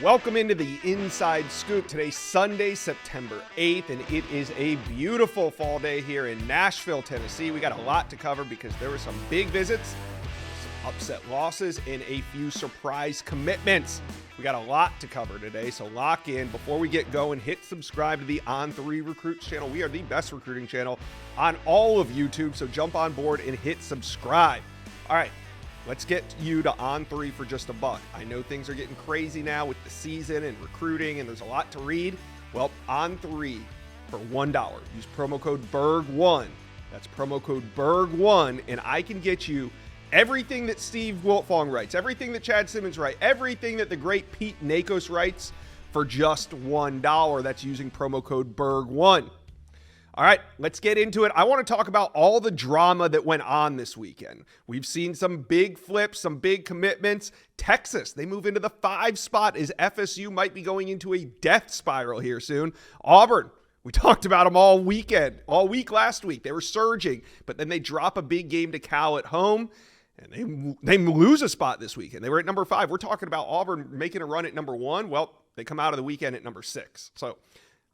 Welcome into the Inside Scoop. Today's Sunday, September 8th, and it is a beautiful fall day here in Nashville, Tennessee. We got a lot to cover because there were some big visits, some upset losses, and a few surprise commitments. We got a lot to cover today, so lock in. Before we get going, hit subscribe to the On3 Recruits channel. We are the best recruiting channel on all of YouTube, so jump on board and hit subscribe. All right. Let's get you to On3 for just $1. I know things are getting crazy now with the season and recruiting, and there's a lot to read. Well, On3 for $1. Use promo code BERG1. That's promo code BERG1, and I can get you everything that Steve Wiltfong writes, everything that Chad Simmons writes, everything that the great Pete Nakos writes for just $1. That's using promo code BERG1. All right, let's get into it. I want to talk about all the drama that went on this weekend. We've seen some big flips, some big commitments. Texas, they move into the 5 spot as FSU might be going into a death spiral here soon. Auburn, we talked about them all week last week. They were surging, but then they drop a big game to Cal at home, and they lose a spot this weekend. They were at number 5. We're talking about Auburn making a run at number 1. Well, they come out of the weekend at number 6. So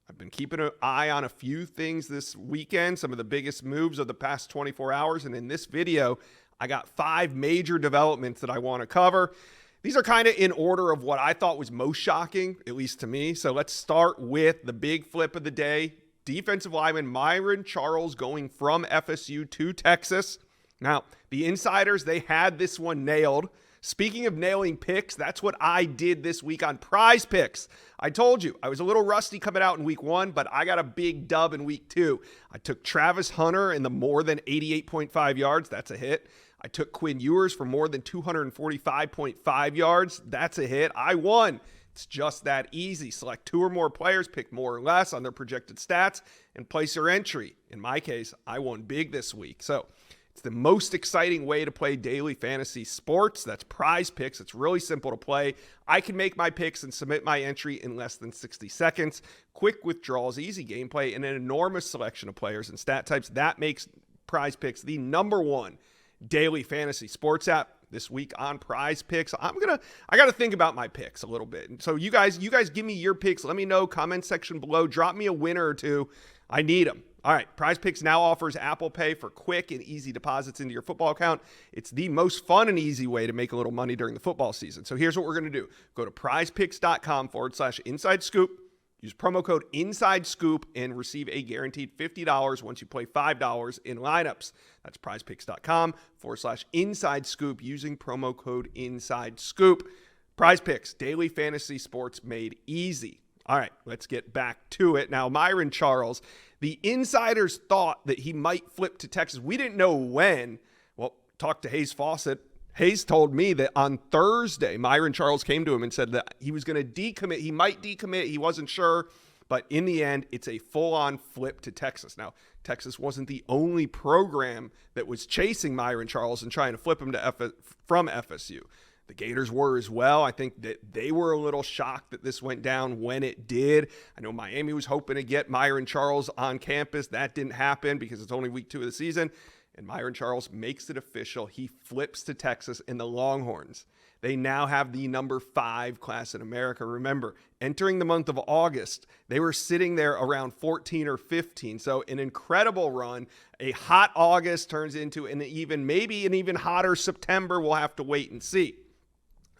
I've been keeping an eye on a few things this weekend, some of the biggest moves of the past 24 hours. And in this video, I got 5 major developments that I want to cover. These are kind of in order of what I thought was most shocking, at least to me. So let's start with the big flip of the day. Defensive lineman Myron Charles going from FSU to Texas. Now, the insiders, they had this one nailed. Speaking of nailing picks, that's what I did this week on Prize Picks. I told you, I was a little rusty coming out in week 1, but I got a big dub in week 2. I took Travis Hunter in the more than 88.5 yards. That's a hit. I took Quinn Ewers for more than 245.5 yards. That's a hit. I won. It's just that easy. Select 2 or more players, pick more or less on their projected stats, and place your entry. In my case, I won big this week. So it's the most exciting way to play daily fantasy sports. That's Prize Picks. It's really simple to play. I can make my picks and submit my entry in less than 60 seconds. Quick withdrawals, easy gameplay, and an enormous selection of players and stat types. That makes Prize Picks the #1 daily fantasy sports app. This week on Prize Picks, I got to think about my picks a little bit. And so you guys give me your picks. Let me know, comment section below. Drop me a winner or two. I need them. All right, Prize Picks now offers Apple Pay for quick and easy deposits into your football account. It's the most fun and easy way to make a little money during the football season. So here's what we're going to do. Go to prizepicks.com/inside scoop. Use promo code Inside Scoop and receive a guaranteed $50 once you play $5 in lineups. That's prizepicks.com/Inside Scoop using promo code Inside Scoop. Prize Picks, daily fantasy sports made easy. All right, let's get back to it. Now, Myron Charles, the insiders thought that he might flip to Texas. We didn't know when. Well, talk to Hayes Fawcett. Hayes told me that on Thursday, Myron Charles came to him and said that he was going to decommit. He might decommit. He wasn't sure. But in the end, it's a full-on flip to Texas. Now, Texas wasn't the only program that was chasing Myron Charles and trying to flip him from FSU. The Gators were as well. I think that they were a little shocked that this went down when it did. I know Miami was hoping to get Myron Charles on campus. That didn't happen because it's only week 2 of the season. And Myron Charles makes it official. He flips to Texas in the Longhorns. They now have the number 5 class in America. Remember, entering the month of August, they were sitting there around 14 or 15. So an incredible run. A hot August turns into maybe an even hotter September. We'll have to wait and see.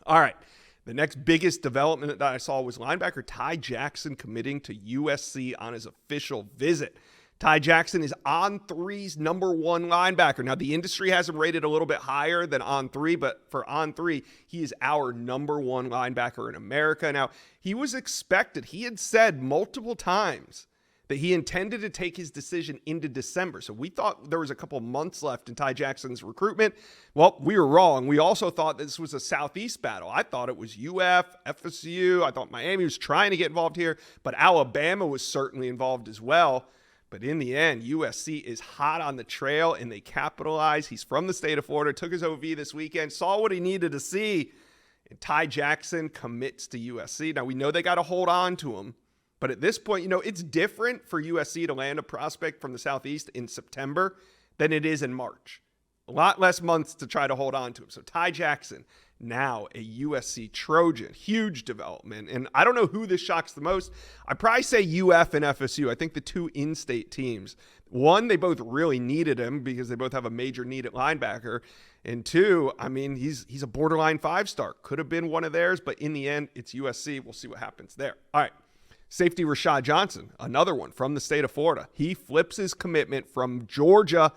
All right. The next biggest development that I saw was linebacker Ty Jackson committing to USC on his official visit. Ty Jackson is On3's #1 linebacker. Now, the industry has him rated a little bit higher than On3, but for On3, he is our #1 linebacker in America. Now, he was expected. He had said multiple times that he intended to take his decision into December. So we thought there was a couple months left in Ty Jackson's recruitment. Well, we were wrong. We also thought this was a Southeast battle. I thought it was UF, FSU. I thought Miami was trying to get involved here, but Alabama was certainly involved as well. But in the end, USC is hot on the trail, and they capitalize. He's from the state of Florida, took his OV this weekend, saw what he needed to see, and Ty Jackson commits to USC. Now, we know they got to hold on to him, but at this point, it's different for USC to land a prospect from the Southeast in September than it is in March. A lot less months to try to hold on to him. So Ty Jackson now a USC Trojan. Huge development. And I don't know who this shocks the most. I'd probably say UF and FSU. I think the two in-state teams. One, they both really needed him because they both have a major need at linebacker. And two, I mean, he's a borderline 5-star. Could have been one of theirs, but in the end, it's USC. We'll see what happens there. All right. Safety Rashad Johnson, another one from the state of Florida. He flips his commitment from Georgia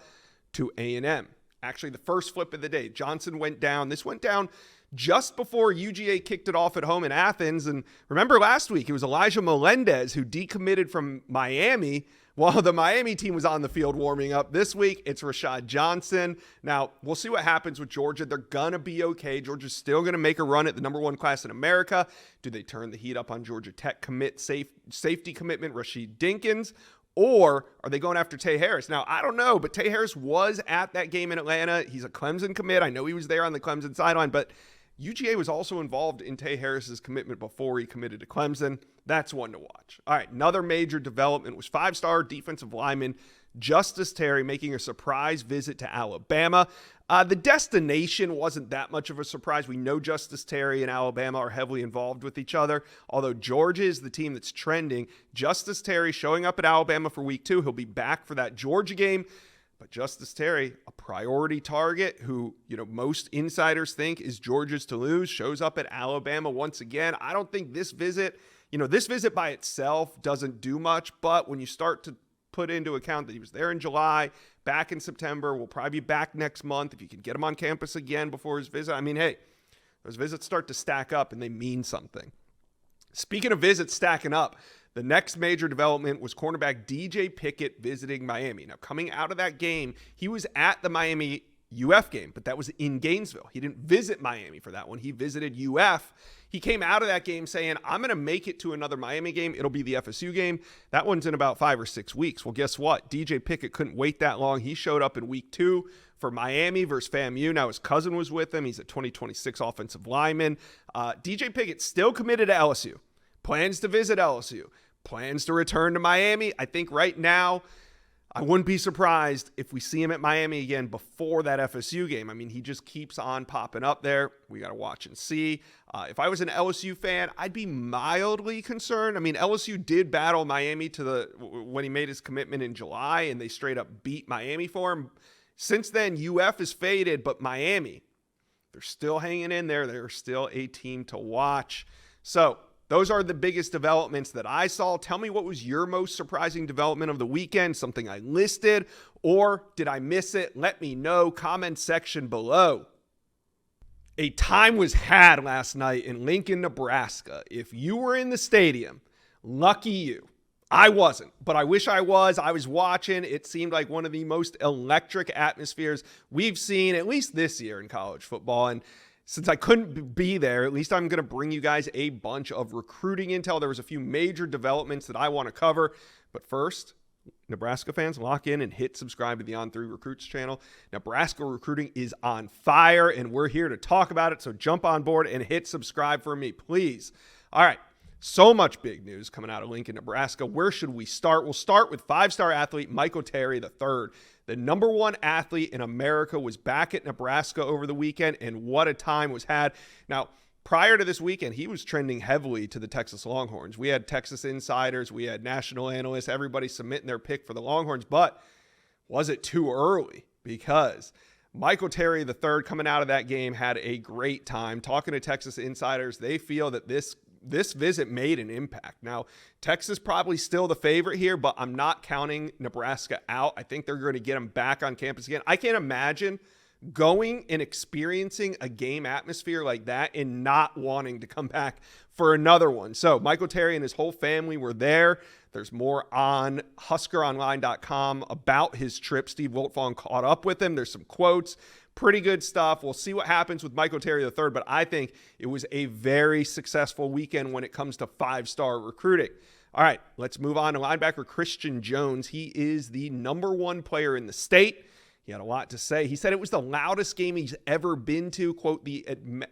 to A&M. Actually, the first flip of the day. Johnson went down. This went down just before UGA kicked it off at home in Athens. And remember last week, it was Elijah Melendez who decommitted from Miami while the Miami team was on the field warming up. This week, it's Rashad Johnson. Now, we'll see what happens with Georgia. They're going to be okay. Georgia's still going to make a run at the number one class in America. Do they turn the heat up on Georgia Tech safety commitment, Rashid Dinkins? Or are they going after Tay Harris? Now, I don't know, but Tay Harris was at that game in Atlanta. He's a Clemson commit. I know he was there on the Clemson sideline, but UGA was also involved in Tay Harris's commitment before he committed to Clemson. That's one to watch. All right, another major development was 5-star defensive lineman Justice Terry making a surprise visit to Alabama. The destination wasn't that much of a surprise. We know Justice Terry and Alabama are heavily involved with each other. Although Georgia is the team that's trending, Justice Terry showing up at Alabama for week 2. He'll be back for that Georgia game. But Justice Terry, a priority target who, most insiders think is Georgia's to lose, shows up at Alabama once again. I don't think this visit by itself doesn't do much, but when you start to put into account that he was there in July, back in September, will probably be back next month. If you can get him on campus again before his visit, I mean, hey, those visits start to stack up and they mean something. Speaking of visits stacking up, the next major development was cornerback DJ Pickett visiting Miami. Now, coming out of that game, he was at the Miami UF game, but that was in Gainesville. He didn't visit Miami for that one. He visited UF. He came out of that game saying, I'm going to make it to another Miami game. It'll be the FSU game. That one's in about 5 or 6 weeks. Well, guess what? DJ Pickett couldn't wait that long. He showed up in week 2 for Miami versus FAMU. Now his cousin was with him. He's a 2026 offensive lineman. DJ Pickett still committed to LSU. Plans to visit LSU. Plans to return to Miami. I think right now, I wouldn't be surprised if we see him at Miami again before that FSU game. I mean, he just keeps on popping up there. We got to watch and see. If I was an LSU fan, I'd be mildly concerned. I mean, LSU did battle Miami when he made his commitment in July, and they straight up beat Miami for him. Since then, UF has faded, but Miami, they're still hanging in there. They're still a team to watch. So those are the biggest developments that I saw. Tell me, what was your most surprising development of the weekend? Something I listed, or did I miss it? Let me know. Comment section below. A time was had last night in Lincoln, Nebraska. If you were in the stadium, lucky you. I wasn't, but I wish I was. I was watching. It seemed like one of the most electric atmospheres we've seen, at least this year in college football. And since I couldn't be there, at least I'm going to bring you guys a bunch of recruiting intel. There was a few major developments that I want to cover. But first, Nebraska fans, lock in and hit subscribe to the On3 Recruits channel. Nebraska recruiting is on fire, and we're here to talk about it. So jump on board and hit subscribe for me, please. All right. So much big news coming out of Lincoln, Nebraska. Where should we start? We'll start with 5-star athlete Michael Terry III. The number 1 athlete in America was back at Nebraska over the weekend, and what a time was had. Now, prior to this weekend, he was trending heavily to the Texas Longhorns. We had Texas insiders, we had national analysts, everybody submitting their pick for the Longhorns, but was it too early? Because Michael Terry III coming out of that game had a great time. Talking to Texas insiders, they feel that this visit made an impact. Now, Texas probably still the favorite here, but I'm not counting Nebraska out. I think they're going to get him back on campus again. I can't imagine going and experiencing a game atmosphere like that and not wanting to come back for another one. So Michael Terry and his whole family were there. There's more on HuskerOnline.com about his trip. Steve Wiltfong caught up with him. There's some quotes. Pretty good stuff. We'll see what happens with Michael Terry III, but I think it was a very successful weekend when it comes to 5-star recruiting. All right, let's move on to linebacker Christian Jones. He is the number 1 player in the state. He had a lot to say. He said it was the loudest game he's ever been to. Quote, the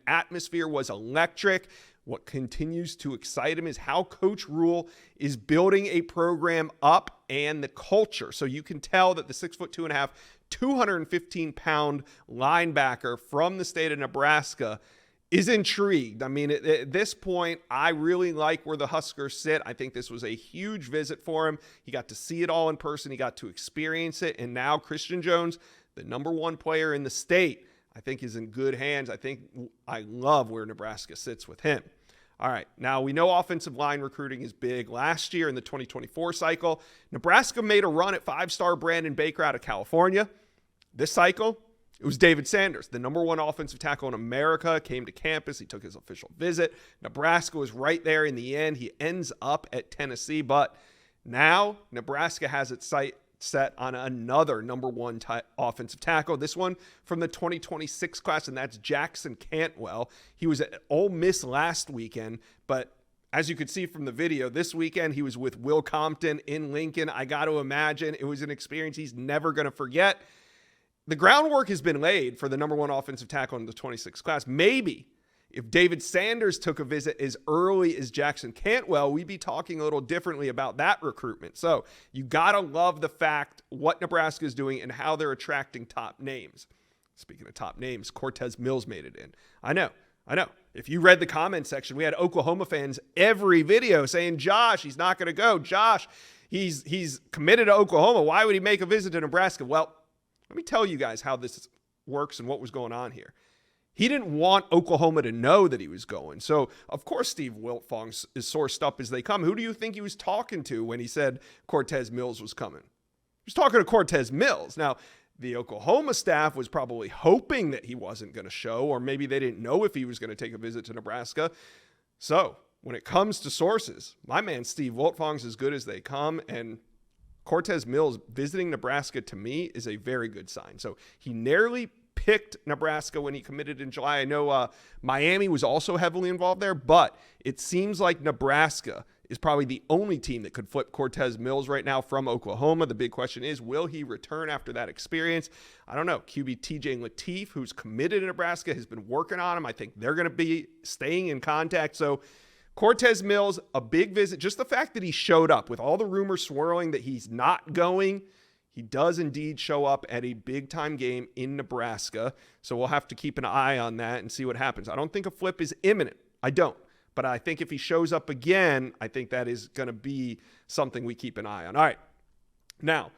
atmosphere was electric. What continues to excite him is how Coach Rule is building a program up and the culture. So you can tell that the 6'2.5", 215-pound linebacker from the state of Nebraska is intrigued. I mean, at this point, I really like where the Huskers sit. I think this was a huge visit for him. He got to see it all in person. He got to experience it. And now Christian Jones, the number one player in the state, I think is in good hands. I love where Nebraska sits with him. All right, now we know offensive line recruiting is big. Last year in the 2024 cycle, Nebraska made a run at five-star Brandon Baker out of California. This cycle, it was David Sanders, the number one offensive tackle in America, came to campus. He took his official visit. Nebraska was right there in the end. He ends up at Tennessee, but now Nebraska has its sight set on another number one offensive tackle. This one from the 2026 class, and that's Jackson Cantwell. He was at Ole Miss last weekend, but as you could see from the video, this weekend he was with Will Compton in Lincoln. I got to imagine it was an experience he's never going to forget. The groundwork has been laid for the number one offensive tackle in the 26 class. Maybe if David Sanders took a visit as early as Jackson Cantwell, we'd be talking a little differently about that recruitment. So you got to love the fact what Nebraska is doing and how they're attracting top names. Speaking of top names, Cortez Mills made it in. I know. If you read the comment section, we had Oklahoma fans every video saying, Josh, he's not going to go. Josh, he's committed to Oklahoma. Why would he make a visit to Nebraska? Well, let me tell you guys how this works and what was going on here. He didn't want Oklahoma to know that he was going. So, of course, Steve Wiltfong is sourced up as they come. Who do you think he was talking to when he said Cortez Mills was coming? He was talking to Cortez Mills. Now, the Oklahoma staff was probably hoping that he wasn't going to show, or maybe they didn't know if he was going to take a visit to Nebraska. So, when it comes to sources, my man Steve Wiltfong's as good as they come, and Cortez Mills visiting Nebraska, to me, is a very good sign. So he narrowly picked Nebraska when he committed in July. I know Miami was also heavily involved there, but it seems like Nebraska is probably the only team that could flip Cortez Mills right now from Oklahoma. The big question is, will he return after that experience? I don't know. QB TJ Lateef, who's committed to Nebraska, has been working on him. I think they're going to be staying in contact. So Cortez Mills, a big visit. Just the fact that he showed up with all the rumors swirling that he's not going, he does indeed show up at a big-time game in Nebraska. So we'll have to keep an eye on that and see what happens. I don't think a flip is imminent. I don't. But I think if he shows up again, I think that is going to be something we keep an eye on. All right. Now,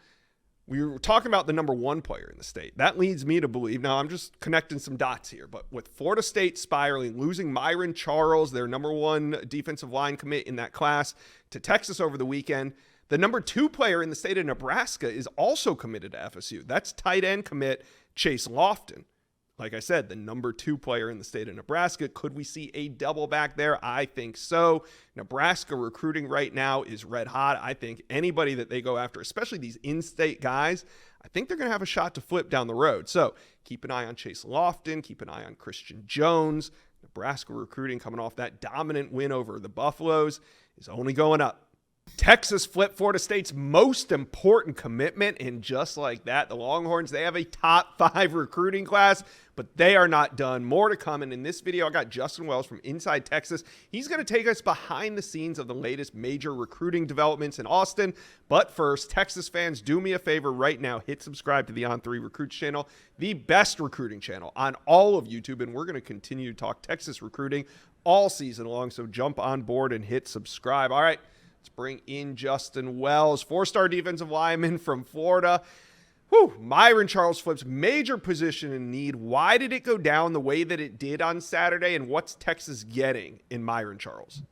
we were talking about the number one player in the state. That leads me to believe, now I'm just connecting some dots here, but with Florida State spiraling, losing Myron Charles, their number one defensive line commit in that class, to Texas over the weekend, the number two player in the state of Nebraska is also committed to FSU. That's tight end commit Chase Lofton. Like I said, the number two player in the state of Nebraska. Could we see a double back there? I think so. Nebraska recruiting right now is red hot. I think anybody that they go after, especially these in-state guys, I think they're going to have a shot to flip down the road. So keep an eye on Chase Lofton. Keep an eye on Christian Jones. Nebraska recruiting coming off that dominant win over the Buffaloes is only going up. Texas flipped Florida State's most important commitment, and just like that, the Longhorns, they have a top 5 recruiting class, but they are not done. More to come, and in this video, I got Justin Wells from Inside Texas. He's going to take us behind the scenes of the latest major recruiting developments in Austin. But first, Texas fans, do me a favor right now. Hit subscribe to the On3 Recruits channel, the best recruiting channel on all of YouTube, and we're going to continue to talk Texas recruiting all season long, so jump on board and hit subscribe. All right. Let's bring in Justin Wells, 4-star defensive lineman from Florida. Myron Charles flips major position in need. Why did it go down the way that it did on Saturday, and what's Texas getting in Myron Charles?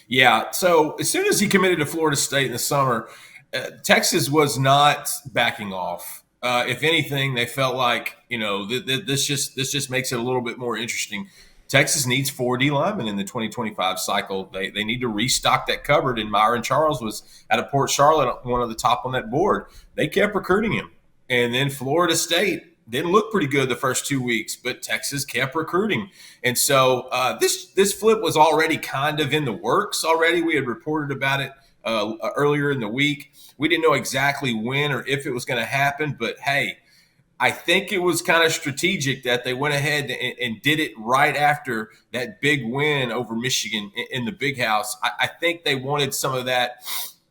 Yeah, so as soon as he committed to Florida State in the summer, Texas was not backing off. If anything, they felt like, this just makes it a little bit more interesting. Texas needs 4 D linemen in the 2025 cycle. They need to restock that cupboard, and Myron Charles was out of Port Charlotte, one of the top on that board. They kept recruiting him. And then Florida State didn't look pretty good the first 2 weeks, but Texas kept recruiting. And so this flip was already kind of in the works already. We had reported about it earlier in the week. We didn't know exactly when or if it was going to happen, but hey, I think it was kind of strategic that they went ahead and did it right after that big win over Michigan in the Big House. I think they wanted some of that,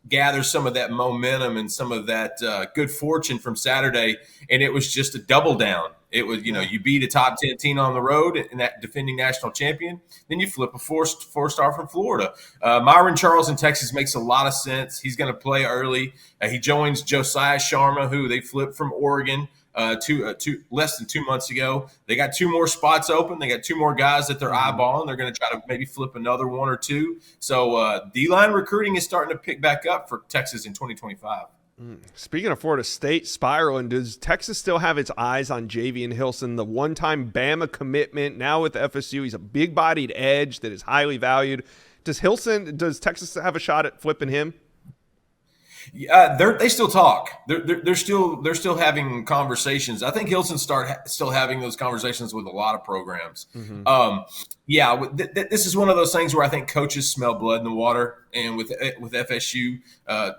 gather some of that momentum and some of that good fortune from Saturday, and it was just a double down. It was, you beat a top 10 team on the road and that defending national champion, then you flip a four-star from Florida. Myron Charles in Texas makes a lot of sense. He's going to play early. He joins Josiah Sharma, who they flipped from Oregon less than 2 months ago. They got 2 more spots open. They got 2 more guys that they're eyeballing. They're going to try to maybe flip another 1 or 2. So D-line recruiting is starting to pick back up for Texas in 2025. Speaking of Florida State spiraling, does Texas still have its eyes on Javian Hilson, the one-time Bama commitment, now with FSU? He's a big-bodied edge that is highly valued. Does Texas have a shot at flipping him? They still talk. They're still having conversations. I think Hilson still having those conversations with a lot of programs. This is one of those things where I think coaches smell blood in the water, and with FSU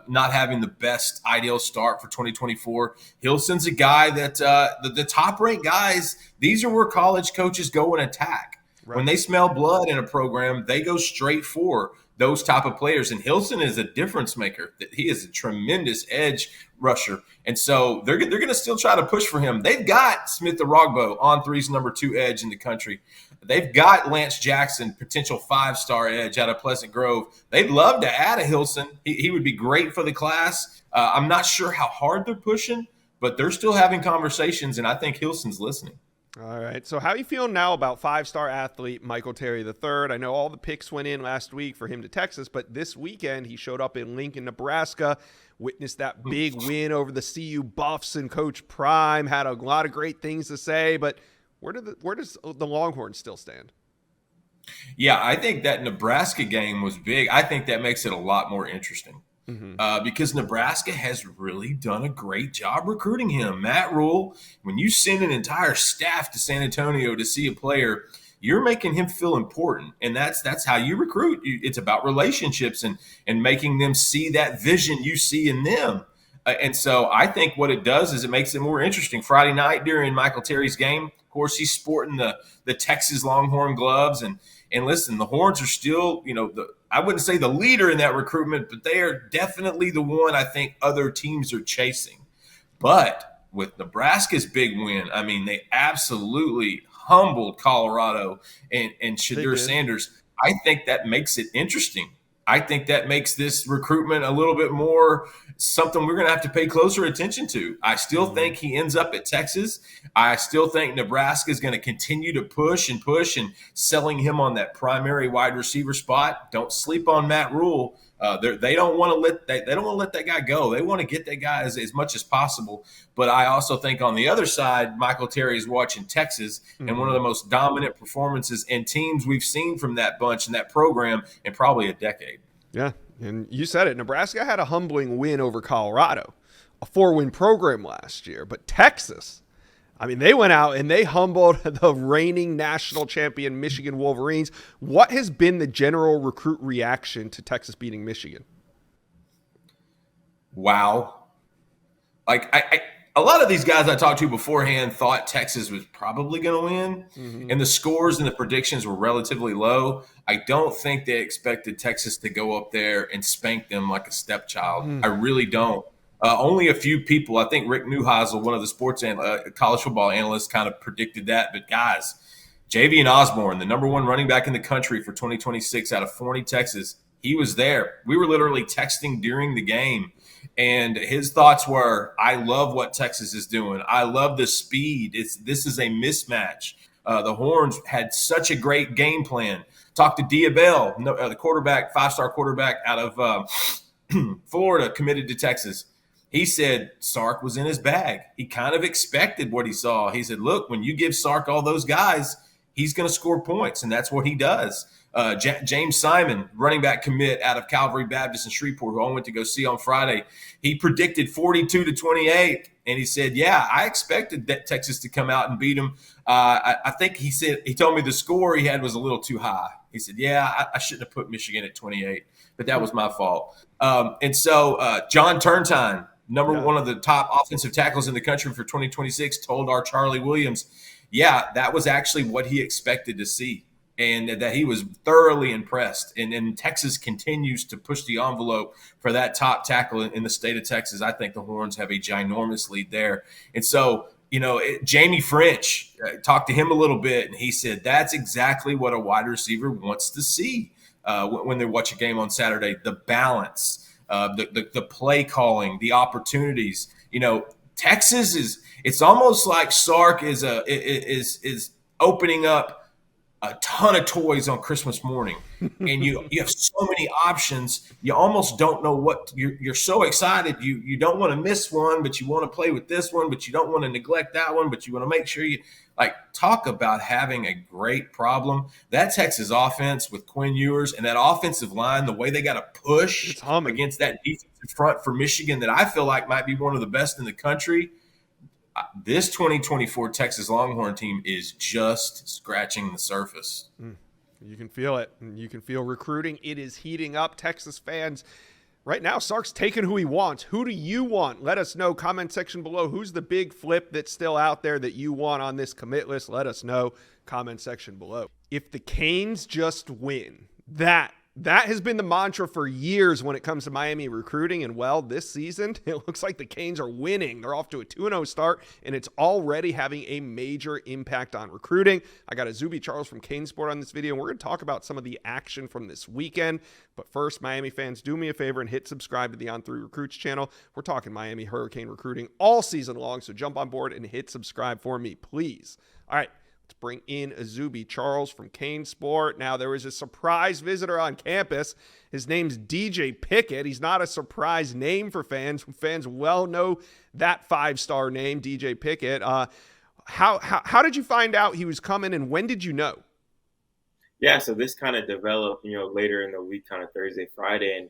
not having the best ideal start for 2024, Hilson's a guy that the top ranked guys. These are where college coaches go and attack. Right. When they smell blood in a program, they go straight for those type of players. And Hilson is a difference maker. He is a tremendous edge rusher. And so they're going to still try to push for him. They've got Smith Arogbo on three's number 2 edge in the country. They've got Lance Jackson, potential 5-star edge out of Pleasant Grove. They'd love to add a Hilson. He would be great for the class. I'm not sure how hard they're pushing, but they're still having conversations, and I think Hilson's listening. All right. So how are you feeling now about 5-star athlete Michael Terry III? I know all the picks went in last week for him to Texas, but this weekend he showed up in Lincoln, Nebraska, witnessed that big win over the CU Buffs and Coach Prime, had a lot of great things to say, but where does the Longhorns still stand? Yeah, I think that Nebraska game was big. I think that makes it a lot more interesting. Because Nebraska has really done a great job recruiting him. Matt Rule, when you send an entire staff to San Antonio to see a player, you're making him feel important, and that's how you recruit. It's about relationships and making them see that vision you see in them. And so I think what it does is it makes it more interesting. Friday night during Michael Terry's game, of course, he's sporting the Texas Longhorn gloves, and listen, the Horns are still, I wouldn't say the leader in that recruitment, but they are definitely the one I think other teams are chasing. But with Nebraska's big win, I mean, they absolutely humbled Colorado and Shadur Sanders. I think that makes it interesting. I think that makes this recruitment a little bit more something we're going to have to pay closer attention to. I still think he ends up at Texas. I still think Nebraska is going to continue to push and selling him on that primary wide receiver spot. Don't sleep on Matt Rule. They don't want to let that guy go. They want to get that guy as much as possible. But I also think on the other side, Michael Terry is watching Texas, and one of the most dominant performances and teams we've seen from that bunch and that program in probably a decade. Yeah, and you said it. Nebraska had a humbling win over Colorado, a 4-win program last year. But Texas, I mean, they went out and they humbled the reigning national champion Michigan Wolverines. What has been the general recruit reaction to Texas beating Michigan? Wow. Like, a lot of these guys I talked to beforehand thought Texas was probably going to win, and the scores and the predictions were relatively low. I don't think they expected Texas to go up there and spank them like a stepchild. I really don't. Only a few people, I think Rick Neuheisel, one of the sports college football analysts, kind of predicted that. But guys, Javian Osborne, the number 1 running back in the country for 2026 out of Forney, Texas, he was there. We were literally texting during the game. And his thoughts were, I love what Texas is doing. I love the speed. This is a mismatch. The Horns had such a great game plan. Talked to Diabell, the quarterback, 5-star quarterback out of Florida, committed to Texas. He said Sark was in his bag. He kind of expected what he saw. He said, look, when you give Sark all those guys, he's going to score points, and that's what he does. James Simon, running back commit out of Calvary Baptist in Shreveport, who I went to go see on Friday, he predicted 42-28, and he said, yeah, I expected that Texas to come out and beat him. I think he told me the score he had was a little too high. He said, yeah, I shouldn't have put Michigan at 28, but that was my fault. And so John Turntine, one of the top offensive tackles in the country for 2026, told our Charlie Williams, yeah, that was actually what he expected to see, and that he was thoroughly impressed. And Texas continues to push the envelope for that top tackle in the state of Texas. I think the Horns have a ginormous lead there. And so Jamie French, talked to him a little bit, and he said that's exactly what a wide receiver wants to see when they watch a game on Saturday. The balance, the play calling, the opportunities. Texas it's almost like Sark is opening up a ton of toys on Christmas morning, and you have so many options. You almost don't know what you're so excited. You don't want to miss one, but you want to play with this one, but you don't want to neglect that one, but you want to make sure you talk about having a great problem. That Texas offense with Quinn Ewers and that offensive line, the way they got to push against that defensive front for Michigan that I feel like might be one of the best in the country. This 2024 Texas Longhorn team is just scratching the surface. You can feel it. You can feel recruiting. It is heating up. Texas fans, right now, Sark's taking who he wants. Who do you want? Let us know. Comment section below. Who's the big flip that's still out there that you want on this commit list? Let us know. Comment section below. If the Canes just win, that has been the mantra for years when it comes to Miami recruiting. And, well, this season, it looks like the Canes are winning. They're off to a 2-0 start, and it's already having a major impact on recruiting. I got a Zuby Charles from Cane Sport on this video, and we're going to talk about some of the action from this weekend. But first, Miami fans, do me a favor and hit subscribe to the On3 Recruits channel. We're talking Miami Hurricane recruiting all season long, so jump on board and hit subscribe for me, please. All right. Let's bring in Zuby Charles from Cane Sport. Now, there was a surprise visitor on campus. His name's DJ Pickett. He's not a surprise name for fans. Fans well know that 5-star name, DJ Pickett. How did you find out he was coming, and when did you know? Yeah, so this kind of developed, later in the week, kind of Thursday, Friday. And,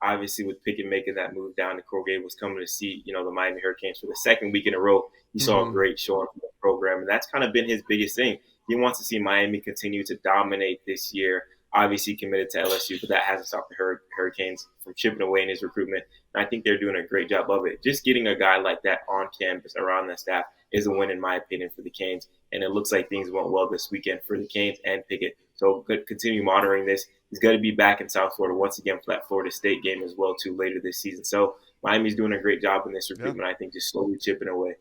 obviously with Pickett making that move down to Coral Gables, coming to see, the Miami Hurricanes for the second week in a row, he saw a great showing from the program. And that's kind of been his biggest thing. He wants to see Miami continue to dominate this year. Obviously committed to LSU, but that hasn't stopped the Hurricanes from chipping away in his recruitment. And I think they're doing a great job of it. Just getting a guy like that on campus around the staff is a win, in my opinion, for the Canes. And it looks like things went well this weekend for the Canes and Pickett. So good, continue monitoring this. He's going to be back in South Florida once again for that Florida State game as well, too, later this season. So Miami's doing a great job in this recruitment. I think just slowly chipping away.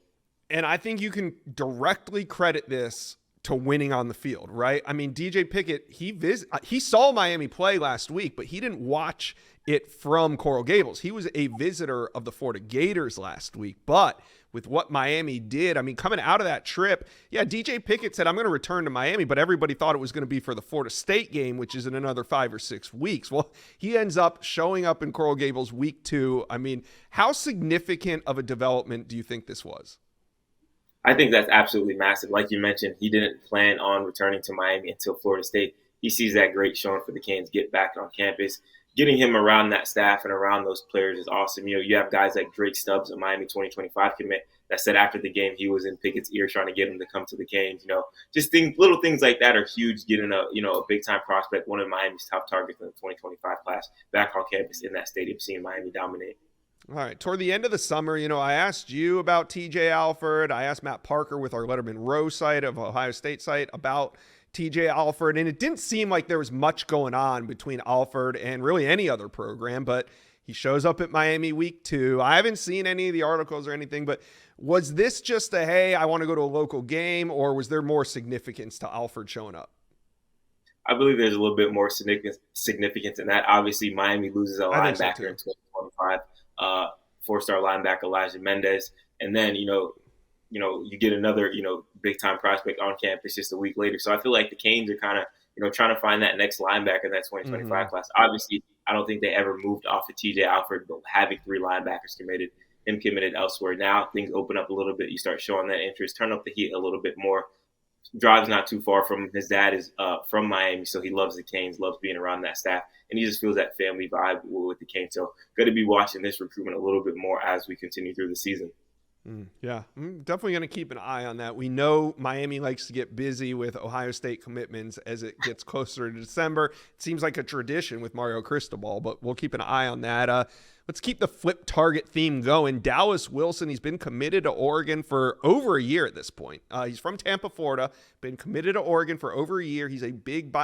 And I think you can directly credit this to winning on the field, right? I mean, DJ Pickett, he saw Miami play last week, but he didn't watch it from Coral Gables. He was a visitor of the Florida Gators last week. But with what Miami did, I mean, coming out of that trip, yeah, DJ Pickett said, I'm going to return to Miami, but everybody thought it was going to be for the Florida State game, which is in another 5 or 6 weeks. Well, he ends up showing up in Coral Gables week 2. I mean, how significant of a development do you think this was? I think that's absolutely massive. Like you mentioned, he didn't plan on returning to Miami until Florida State. He sees that great showing for the Canes get back on campus. Getting him around that staff and around those players is awesome. You have guys like Drake Stubbs, a Miami 2025 commit, that said after the game he was in Pickett's ear trying to get him to come to the Canes. Just little things like that are huge. Getting a big-time prospect, one of Miami's top targets in the 2025 class, back on campus in that stadium, seeing Miami dominate. All right. Toward the end of the summer, I asked you about TJ Alford. I asked Matt Parker with our Letterman Row site of Ohio State site about TJ Alford, and it didn't seem like there was much going on between Alford and really any other program, but he shows up at Miami week 2. I haven't seen any of the articles or anything, but was this just a, hey, I want to go to a local game, or was there more significance to Alford showing up? I believe there's a little bit more significance in that. Obviously, Miami loses a linebacker in 2025. 4-star linebacker Elijah Mendez, and then you get another big time prospect on campus just a week later. So I feel like the Canes are kind of trying to find that next linebacker in that 2025 class. Obviously, I don't think they ever moved off of TJ Alford, but having 3 linebackers committed elsewhere. Now things open up a little bit. You start showing that interest, turn up the heat a little bit more. Drives not too far from his dad is from Miami, so he loves the Canes, loves being around that staff, and he just feels that family vibe with the Canes. So good to be watching this recruitment a little bit more as we continue through the season. Yeah, I'm definitely going to keep an eye on that. We know Miami likes to get busy with Ohio State commitments as it gets closer to December. It seems like a tradition with Mario Cristobal, but we'll keep an eye on that. Let's keep the flip target theme going. Dallas Wilson, he's been committed to Oregon for over a year at this point. He's from Tampa, Florida, been committed to Oregon for over a year. He's a big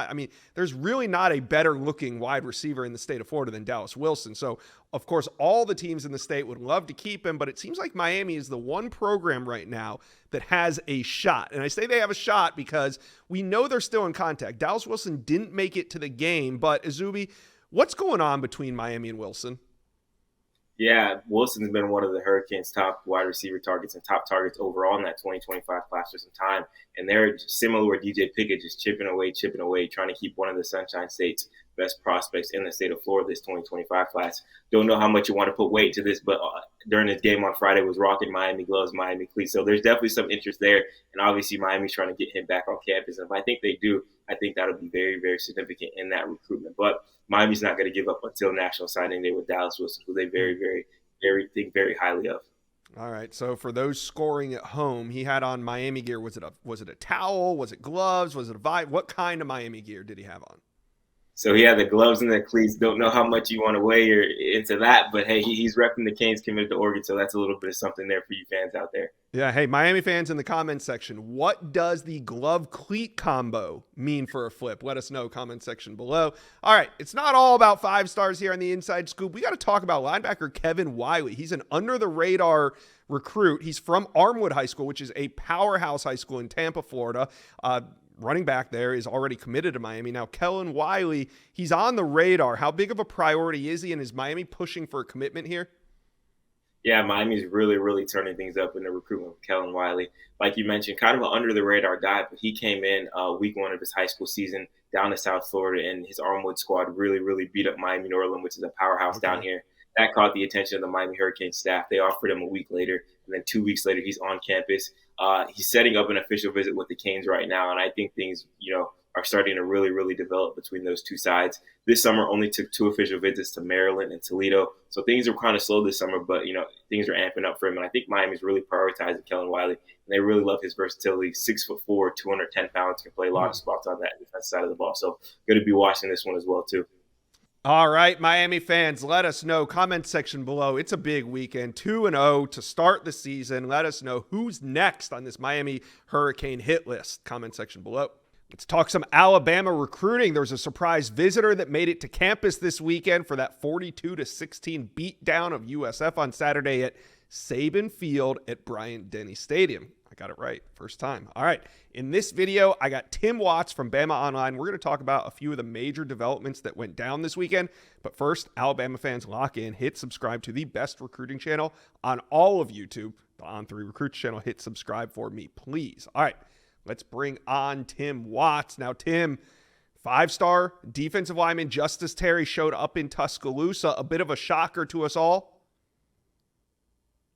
there's really not a better looking wide receiver in the state of Florida than Dallas Wilson. So, of course, all the teams in the state would love to keep him, but it seems like Miami is the one program right now that has a shot. And I say they have a shot because we know they're still in contact. Dallas Wilson didn't make it to the game, but Azubi, what's going on between Miami and Wilson? Yeah, Wilson's been one of the Hurricanes' top wide receiver targets and top targets overall in that 2025 class for some time. And they're similar where DJ Pickett just chipping away, trying to keep one of the Sunshine State's best prospects in the state of Florida this 2025 class. Don't know how much you want to put weight to this, but during his game on Friday was rocking Miami gloves, Miami cleats. So there's definitely some interest there. And obviously Miami's trying to get him back on campus. And if I think they do, I think that'll be very, very significant in that recruitment. But Miami's not going to give up until national signing day with Dallas Wilson, who they think very highly of. All right. So for those scoring at home, he had on Miami gear. Was it a towel? Was it gloves? Was it a vibe? What kind of Miami gear did he have on? So he had the gloves and the cleats. Don't know how much you want to weigh into that, but hey, he's repping the Canes, committed to Oregon, so that's a little bit of something there for you fans out there. Yeah, hey, Miami fans in the comments section, what does the glove-cleat combo mean for a flip? Let us know, comment section below. All right, it's not all about 5 stars here on the Inside Scoop. We got to talk about linebacker Kevin Wiley. He's an under-the-radar recruit. He's from Armwood High School, which is a powerhouse high school in Tampa, Florida. Running back there is already committed to Miami. Now, Kellen Wiley, he's on the radar. How big of a priority is he, and is Miami pushing for a commitment here? Yeah, Miami's really, really turning things up in the recruitment of Kellen Wiley. Like you mentioned, kind of an under-the-radar guy, but he came in week 1 of his high school season down to South Florida, and his Armwood squad really, really beat up Miami Norland, which is a powerhouse down here. That caught the attention of the Miami Hurricane staff. They offered him a week later, and then 2 weeks later, he's on campus. He's setting up an official visit with the Canes right now, and I think things, are starting to really, really develop between those two sides. This summer only took 2 official visits to Maryland and Toledo, so things are kind of slow this summer, but, things are amping up for him, and I think Miami's really prioritizing Kellen Wiley, and they really love his versatility. 6'4", 210 pounds, can play a lot of spots on that defense side of the ball, so going to be watching this one as well, too. All right, Miami fans, let us know. Comment section below. It's a big weekend, 2-0 to start the season. Let us know who's next on this Miami Hurricane hit list. Comment section below. Let's talk some Alabama recruiting. There was a surprise visitor that made it to campus this weekend for that 42-16 beatdown of USF on Saturday at Saban Field at Bryant-Denny Stadium. I got it right first time. All right. In this video, I got Tim Watts from Bama Online. We're going to talk about a few of the major developments that went down this weekend. But first, Alabama fans, lock in, hit subscribe to the best recruiting channel on all of YouTube, the On3 Recruits channel. Hit subscribe for me, please. All right. Let's bring on Tim Watts. Now, Tim, 5-star defensive lineman Justice Terry showed up in Tuscaloosa. A bit of a shocker to us all.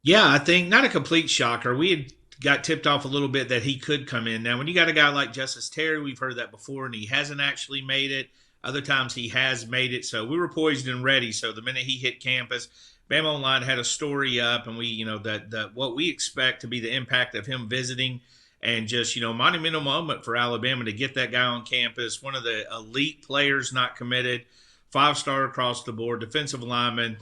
Yeah, I think not a complete shocker. We had got tipped off a little bit that he could come in. Now, when you got a guy like Justice Terry, we've heard that before, and he hasn't actually made it. Other times he has made it. So we were poised and ready. So the minute he hit campus, Bama Online had a story up, and we, that what we expect to be the impact of him visiting, and just, monumental moment for Alabama to get that guy on campus. One of the elite players not committed, 5-star across the board, defensive lineman,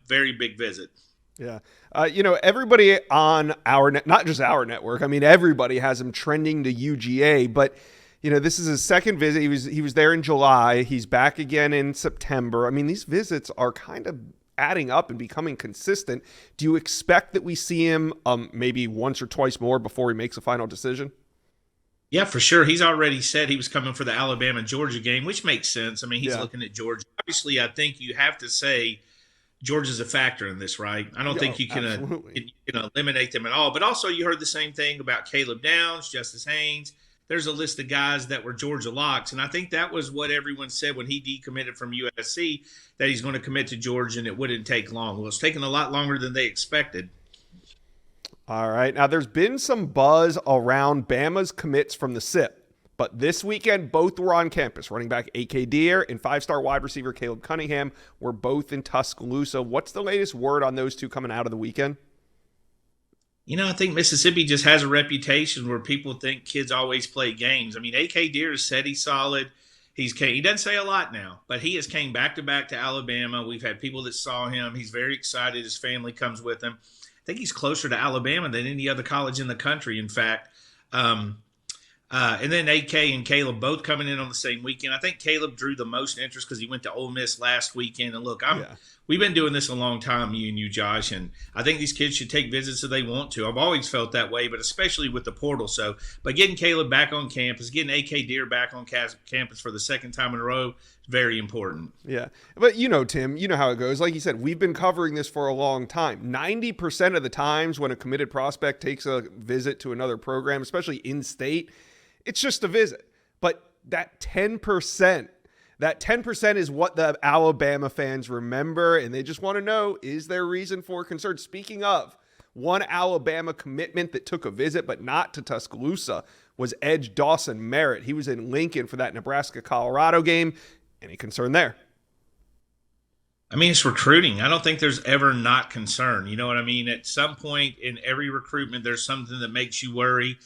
very big visit. Yeah. Everybody on not just our network, everybody has him trending to UGA, but this is his second visit. He was there in July. He's back again in September. These visits are kind of adding up and becoming consistent. Do you expect that we see him maybe once or twice more before he makes a final decision? Yeah, for sure. He's already said he was coming for the Alabama-Georgia game, which makes sense. He's looking at Georgia. Obviously, I think you have to say Georgia's a factor in this, right? I don't think you can eliminate them at all. But also, you heard the same thing about Caleb Downs, Justice Haynes. There's a list of guys that were Georgia locks, and I think that was what everyone said when he decommitted from USC, that he's going to commit to Georgia, and it wouldn't take long. Well, it's taken a lot longer than they expected. All right. Now, there's been some buzz around Bama's commits from the SIP, but this weekend, both were on campus. Running back A.K. Deere and 5-star wide receiver Caleb Cunningham were both in Tuscaloosa. What's the latest word on those two coming out of the weekend? I think Mississippi just has a reputation where people think kids always play games. A.K. Deere has said he's solid. He doesn't say a lot now, but he has came back to back to Alabama. We've had people that saw him. He's very excited. His family comes with him. I think he's closer to Alabama than any other college in the country, in fact. And then AK and Caleb both coming in on the same weekend. I think Caleb drew the most interest because he went to Ole Miss last weekend. And look, we've been doing this a long time, you, Josh, and I think these kids should take visits if they want to. I've always felt that way, but especially with the portal. So, but getting Caleb back on campus, getting AK Deer back on campus for the second time in a row, is very important. Yeah, but Tim, you know how it goes. Like you said, we've been covering this for a long time. 90% of the times when a committed prospect takes a visit to another program, especially in-state, it's just a visit. But that 10%, is what the Alabama fans remember, and they just want to know, is there reason for concern? Speaking of, one Alabama commitment that took a visit but not to Tuscaloosa was edge Dawson Merritt. He was in Lincoln for that Nebraska-Colorado game. Any concern there? I mean, it's recruiting. I don't think there's ever not concern. You know what I mean? At some point in every recruitment, there's something that makes you worry.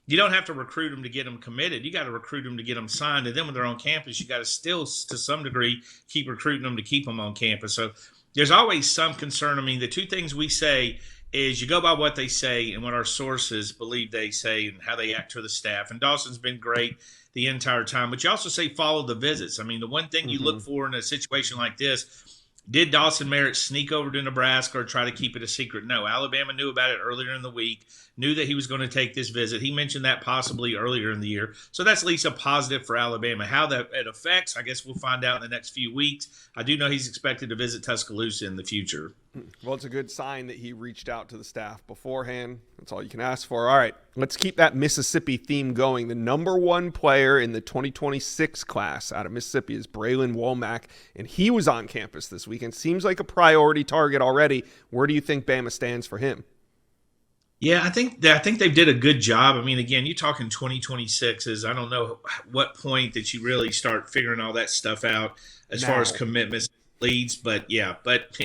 You don't have to recruit them to get them committed. You got to recruit them to get them signed. And then when they're on campus, you got to still, to some degree, keep recruiting them to keep them on campus. So there's always some concern. I mean, the two things we say is you go by what they say and what our sources believe they say and how they act to the staff. And Dawson's been great the entire time. But you also say follow the visits. I mean, the one thing you look for in a situation like this, did Dawson Merritt sneak over to Nebraska or try to keep it a secret? No, Alabama knew about it earlier in the week, knew that he was going to take this visit. He mentioned that possibly earlier in the year. So that's at least a positive for Alabama. How that it affects, I guess we'll find out in the next few weeks. I do know he's expected to visit Tuscaloosa in the future. Well, it's a good sign that he reached out to the staff beforehand. That's all you can ask for. All right, let's keep that Mississippi theme going. The number one player in the 2026 class out of Mississippi is Braylon Womack, and he was on campus this weekend. Seems like a priority target already. Where do you think Bama stands for him? Yeah, I think they did a good job. I mean, again, you're talking 2026s. I don't know what point that you really start figuring all that stuff out as far as commitments leads. But yeah,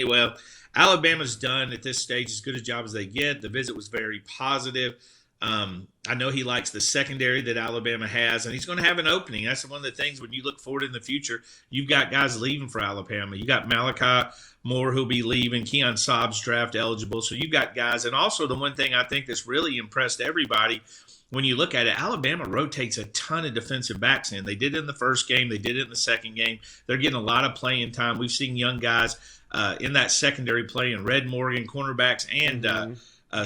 well, Alabama's done at this stage as good a job as they get. The visit was very positive. I know he likes the secondary that Alabama has, and he's going to have an opening. That's one of the things when you look forward in the future, you've got guys leaving for Alabama. You got Malachi Moore who'll be leaving, Keon Saab's draft eligible. So you've got guys. And also the one thing I think that's really impressed everybody when you look at it, Alabama rotates a ton of defensive backs in. They did it in the first game. They did it in the second game. They're getting a lot of playing time. We've seen young guys in that secondary play in Red Morgan, cornerbacks, and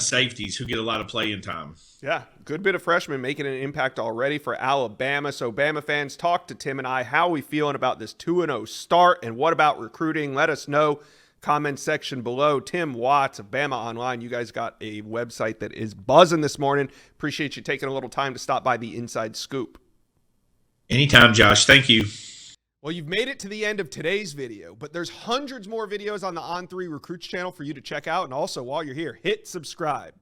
safeties who get a lot of playing time. Yeah, good bit of freshmen making an impact already for Alabama. So Bama fans, talk to Tim and I. How are we feeling about this 2-0 start, and what about recruiting? Let us know. Comment section below. Tim Watts of Bama Online. You guys got a website that is buzzing this morning. Appreciate you taking a little time to stop by the Inside Scoop. Anytime, Josh. Thank you. Well, you've made it to the end of today's video, but there's hundreds more videos on the On3 Recruits channel for you to check out. And also, while you're here, hit subscribe.